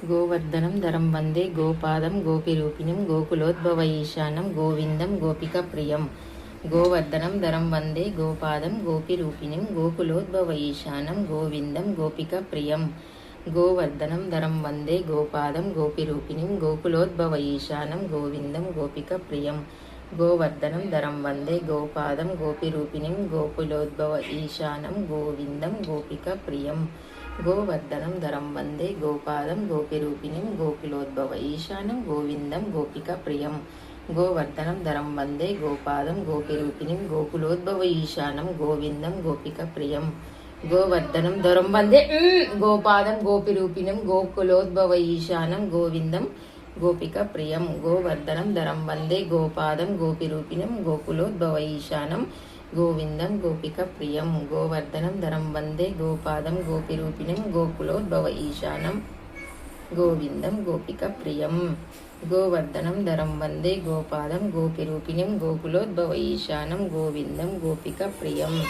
Govardhanam Dharam Vande గోపాదం గోపిరూపిణం గోకులోద్భవ ఈశానం Govindam గోపికప్రియం. Govardhanam Dharam Vande గోపాదం గోపిరూపిణం గోకులోద్భవ ఈశానం Govindam గోపికప్రియం. Govardhanam Dharam Vande గోపాదం గోపిరూపిణం గోకులోద్భవ ఈశానం Govindam గోపికప్రియం. Govardhanam Dharam Vande గోపాదం గోపిరూపిణం గోకులోద్భవ ఈశానం Govindam గోపికప్రియం. Govardhanam Dharam Vande గోపాదం గోపిరూపిణం గోకులోద్భవ ఈశానం Govindam గోపికప్రియం. Govardhanam Dharam Vande గోపాదం గోపిరూపిణం గోకులోద్భవ ఈశానం Govindam గోపికప్రియం. Govardhanam Dharam Vande గోపాదం గోపిరూపిణం గోకులోద్భవ ఈశానం Govindam గోపికప్రియం. Govardhanam Dharam Vande గోపాదం గోపిరూపిణం గోకులోద్భవ ఈశానం Govindam గోపికప్రియం. Govardhanam Dharam Vande గోపాదం గోపిరూపిణం గోకులోద్భవ ఈశానం Govindam గోపికప్రియం. Govardhanam Dharam Vande గోపాదం గోపిరూపిణం గోకులోద్భవ ఈశానం Govindam గోపికప్రియం.